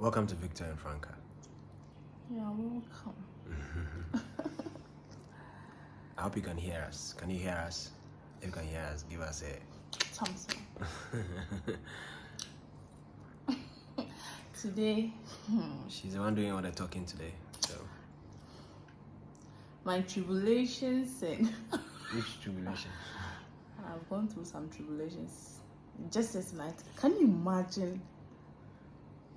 Welcome to Victor and Franca. Yeah, welcome. I hope you can hear us. Can you hear us? If you can hear us, give us a thumbs up. Today, she's the one doing all the talking today. So my tribulations and which tribulation? I've gone through some tribulations. Just this night, can you imagine?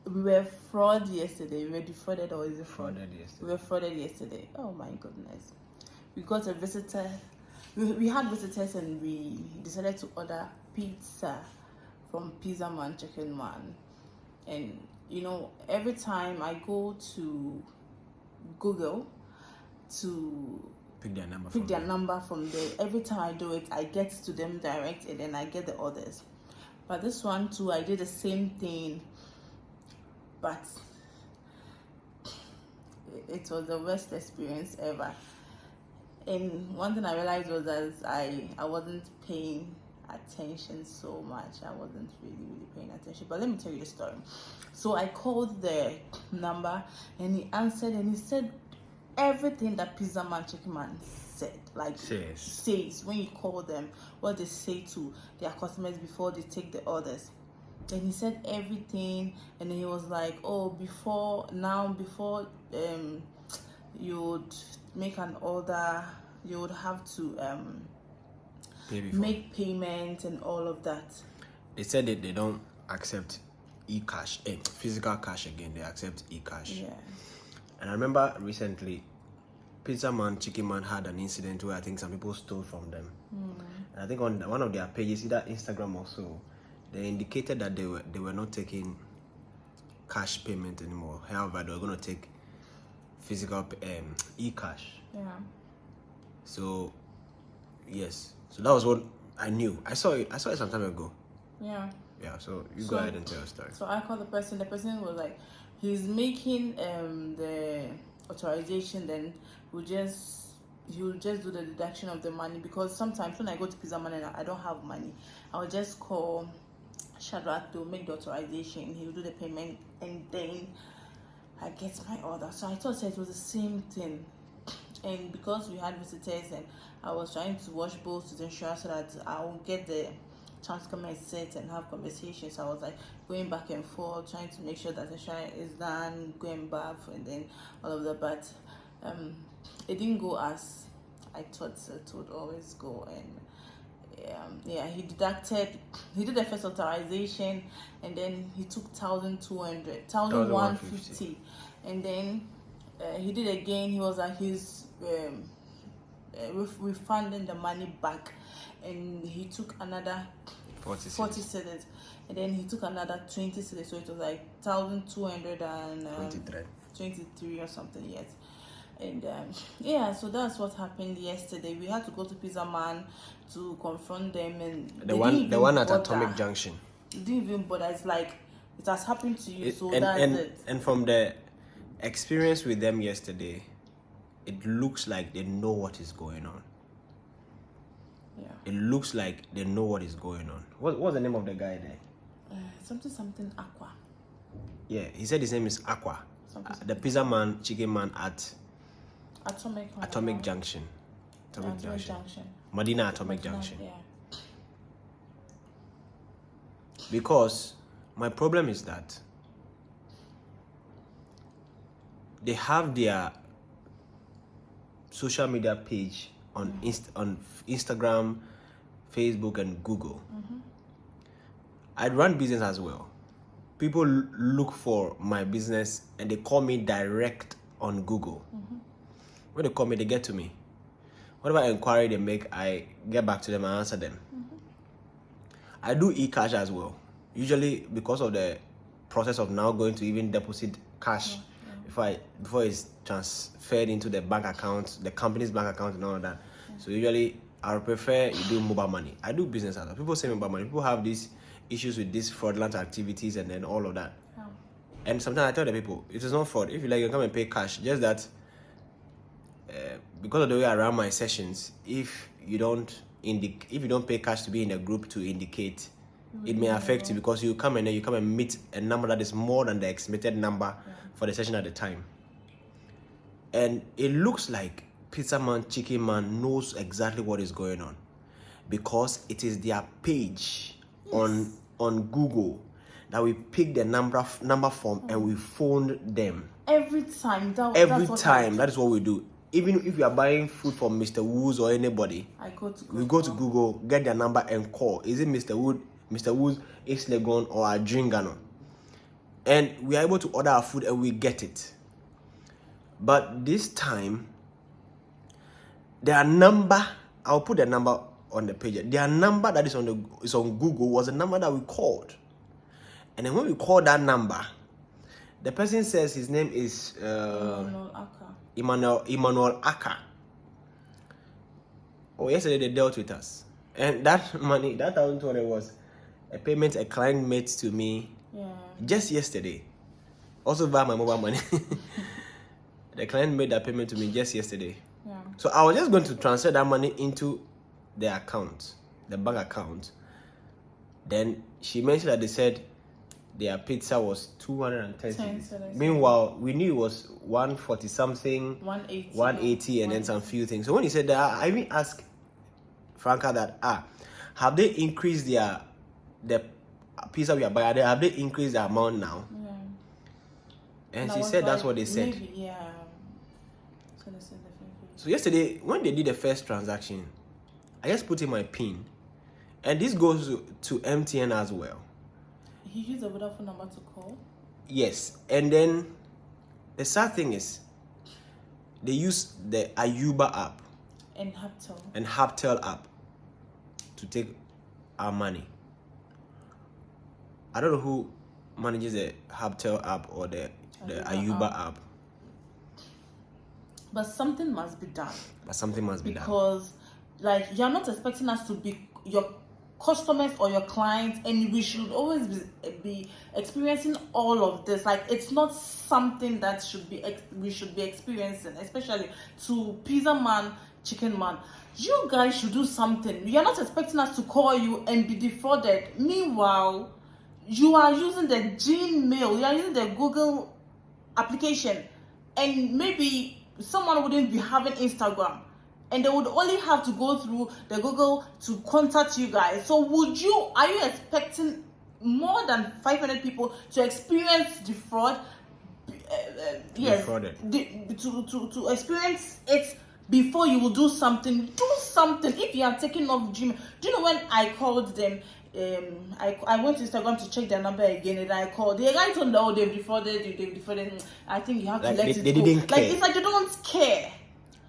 We were fraud yesterday. We were defrauded, or is it fraud? Frauded yesterday. We were frauded yesterday. Oh my goodness. We got a visitor. We had visitors and we decided to order pizza from Pizzaman, Chickenman. And you know, every time I go to Google to Pick their number from there, every time I do it, I get to them direct and then I get the orders. But this one too, I did the same thing. But it was the worst experience ever. And one thing I realized was that I wasn't paying attention so much. I wasn't really paying attention. But let me tell you the story. So I called the number and he answered and he said everything that Pizzaman, Chickenman said. Like says when you call them, what they say to their customers before they take the orders. And he said everything, and then he was like, "Oh, before you would make an order, you would have to make payment and all of that." They said that they don't accept e-cash, physical cash again. They accept e-cash. Yeah. And I remember recently, Pizzaman, Chickenman had an incident where I think some people stole from them. And I think on one of their pages, either Instagram or so, they indicated that they were not taking cash payment anymore. However, they were going to take physical e-cash. Yeah. So yes, so that was what I knew. I saw it some time ago. Yeah. Yeah. So you go ahead and tell your story. So I called the person. The person was like, he's making the authorization. Then he'll just do the deduction of the money, because sometimes when I go to Pizzaman and I don't have money, I'll just call Shadrach to make the authorization. He'll do the payment and then I get my order. So I thought it was the same thing. And because we had visitors and I was trying to watch both to ensure so that I will get the chance to come and sit and have conversations. I was like going back and forth, trying to make sure that the share is done, going back and then all of that. But it didn't go as I thought it would always go. And he did the first authorization and then he took 1,150, and then he did again. He was like he's refunding the money back, and he took another 40 cedis, and then he took another 20 cedis, so it was like 1,223 or something. Yes. And so that's what happened yesterday. We had to go to Pizzaman to confront them, and the one at Atomic Junction. They didn't even bother. It's like it has happened to you, so that's it. And from the experience with them yesterday, it looks like they know what is going on. Yeah. It looks like they know what is going on. What's the name of the guy there? Something Aqua. Yeah, he said his name is Aqua. The Pizzaman, Chickenman at Atomic Junction. Atomic Junction. Medina Atomic Junction. Yeah. Because my problem is that they have their social media page on Instagram, Facebook, and Google. I run business as well. People look for my business and they call me direct on Google. When they call me, they get to me. Whatever inquiry they make, I get back to them and answer them. I do e-cash as well. Usually because of the process of now going to even deposit cash before it's transferred into the bank account, the company's bank account and all of that. So usually I prefer you do mobile money. I do business as well. People say mobile money. People have these issues with these fraudulent activities and then all of that. And sometimes I tell the people, it is not fraud. If you like, you come and pay cash. Just that because of the way I run my sessions, if you don't pay cash to be in a group to indicate it may affect you because you come and meet a number that is more than the estimated number for the session at the time. And it looks like Pizzaman, Chickenman knows exactly what is going on because it is their page on Google that we pick the number from and we phoned them. Every time. That is what we do. Even if you are buying food from Mr. Woods or anybody, we go to Google, get their number and call. Is it Mr. Woods, East Legon or Adringano? And we are able to order our food and we get it. But this time, their number, I'll put the number on the page. Their number that is on Google was the number that we called. And then when we called that number, the person says his name is Emmanuel Aka. Oh, yesterday they dealt with us. And that money, that 1,200 was a payment a client made to me just yesterday. Also via my mobile money. The client made that payment to me just yesterday. Yeah. So I was just going to transfer that money into the account, the bank account. Then she mentioned that they said their pizza was 210. Meanwhile, we knew it was 140 something, 180 and then some few things. So when he said that, I even asked Franca that, have they increased the pizza we are buying? Have they increased the amount now? Yeah. And she said that's what they said. Maybe, yeah. So yesterday, when they did the first transaction, I just put in my PIN. And this goes to MTN as well. He used the Vodafone number to call? Yes. And then the sad thing is, they use the Ayuba app. And Haptel. And Haptel app to take our money. I don't know who manages the Haptel app or the Ayuba app. But something must be done. Because, like, you're not expecting us to be your customers or your clients, and we should always be experiencing all of this. Like, it's not something that we should be experiencing, especially to Pizzaman, Chickenman. You guys should do something. You're not expecting us to call you and be defrauded. Meanwhile, you are using the Gmail, you are using the Google application, and maybe someone wouldn't be having Instagram, and they would only have to go through the Google to contact you guys. So are you expecting more than 500 people to experience the fraud? Yes, to experience it before you will do something. Do something. If you are taking off Gmail, do you know when I called them? I went to Instagram to check their number again, and I called. The guy told me, they've defrauded. I think you have to let it go. They didn't care. Like, it's like they don't care.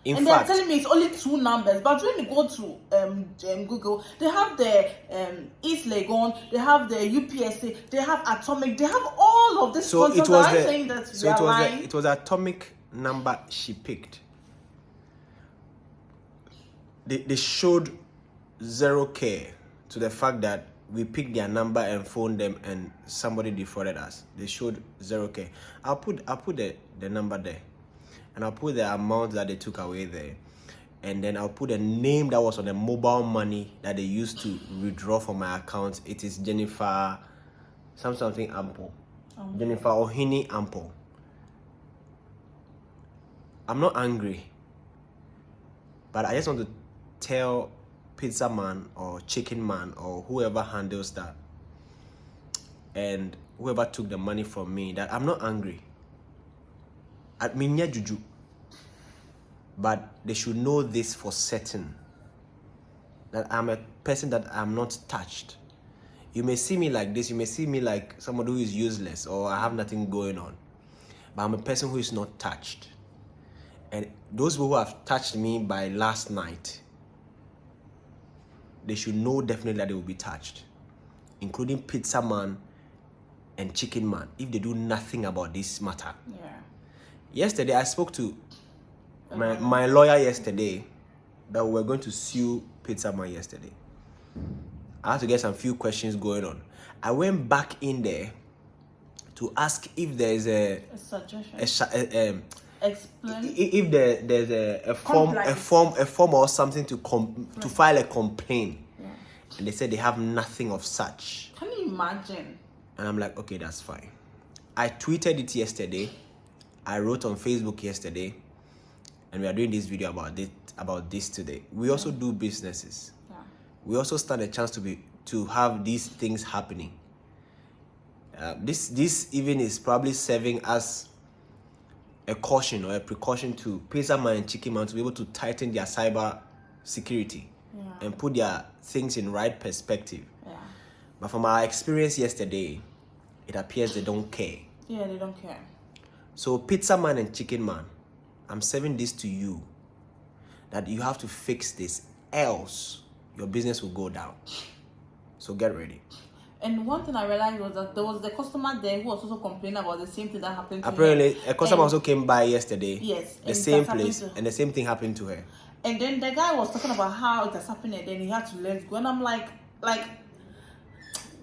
And they're telling me it's only 2 numbers. But when you go to Google, they have the East Legon, they have the UPSA, they have Atomic, they have all of this. So it was saying that it was Atomic number she picked. They showed zero care to the fact that we picked their number and phoned them and somebody defrauded us. They showed zero care. I'll put the number there. And I'll put the amount that they took away there. And then I'll put the name that was on the mobile money that they used to withdraw from my account. It is Jennifer something Ample. Jennifer Ohini Ample. I'm not angry. But I just want to tell Pizzaman or Chickenman or whoever handles that and whoever took the money from me that I'm not angry. At Minya Juju. But they should know this for certain. That I'm a person that I'm not touched. You may see me like this, you may see me like someone who is useless or I have nothing going on. But I'm a person who is not touched. And those who have touched me by last night, they should know definitely that they will be touched. Including Pizzaman and Chickenman, if they do nothing about this matter. Yeah. Yesterday, I spoke to my lawyer yesterday that we were going to sue Pizzaman yesterday. I had to get some few questions going on. I went back in there to ask if there is a suggestion. Explain. If there's a form or something to file a complaint. Yeah. and they said they have nothing of such. Can you imagine? And I'm like, okay, that's fine. I tweeted it yesterday. I wrote on Facebook yesterday, and we are doing this video about this today. We also do businesses. Yeah. We also stand a chance to have these things happening. This even is probably serving as a caution or a precaution to Pizzaman and Chickenman to be able to tighten their cyber security and put their things in right perspective. Yeah. But from our experience yesterday, it appears they don't care. Yeah, they don't care. So Pizzaman and Chickenman, I'm serving this to you, that you have to fix this, else your business will go down. So get ready. And one thing I realized was that there was the customer there who was also complaining about the same thing that happened to Apparently, her. a customer also came by yesterday. Yes. The same place, and the same thing happened to her. And then the guy was talking about how it has happened, and then he had to let go. And I'm like,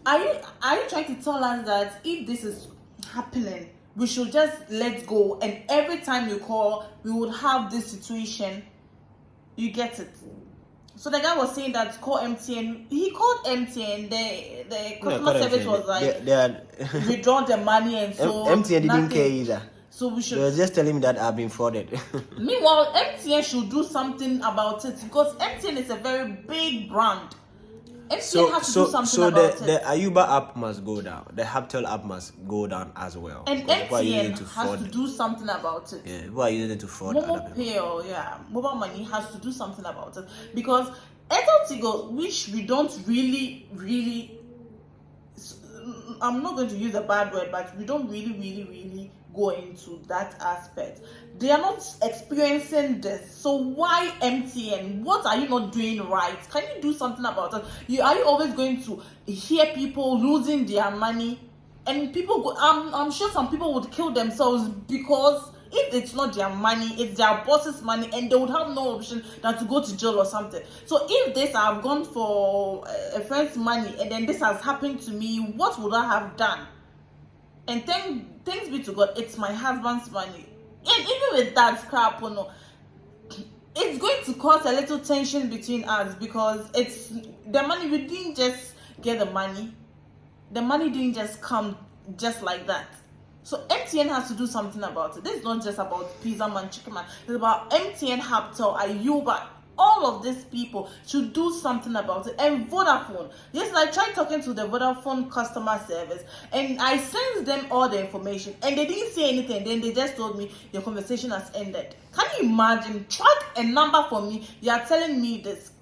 are you trying to tell us that if this is happening, we should just let go, and every time you call, we would have this situation? You get it? So the guy was saying that call MTN. He called MTN. The customer service was like, they withdraw the money, and so MTN didn't care either. So we should. They were just telling me that I've been frauded. Meanwhile, MTN should do something about it, because MTN is a very big brand. MTN has to do something about it. So the Ayuba app must go down. The Haptel app must go down as well. And MTN has to do something about it. Yeah, who are using it to fraud Mobile other people? pay or mobile money has to do something about it, because Airtel Tigo, which we don't really, I'm not going to use a bad word, but we don't really go into that aspect. They are not experiencing this. So why MTN? What are you not doing right? Can you do something about it? Are you always going to hear people losing their money? And people go, I'm sure some people would kill themselves, because if it's not their money, it's their boss's money, and they would have no option than to go to jail or something. So if this, I've gone for a friend's money, and then this has happened to me, what would I have done? And thanks be to God, it's my husband's money. And even with that crap, it's going to cause a little tension between us, because it's the money. We didn't just get the money. The money didn't just come just like that. So MTN has to do something about it. This is not just about Pizzaman, Chickenman. It's about MTN, Haptel, Ayuba. All of these people should do something about it. And Vodafone. Yes, I tried talking to the Vodafone customer service, and I sent them all the information, and they didn't say anything. Then they just told me your conversation has ended. Can you imagine? Track a number for me. You are telling me this.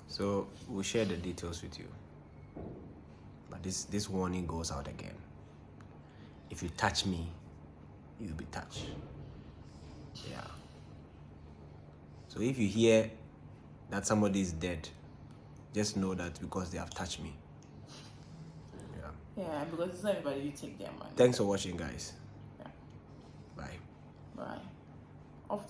So we'll share the details with you. But this warning goes out again. If you touch me, you'll be touched. Yeah. So if you hear that somebody is dead, just know that because they have touched me. Yeah, because it's not everybody you take their money. Thanks for watching, guys. Yeah. Bye. Bye. Off to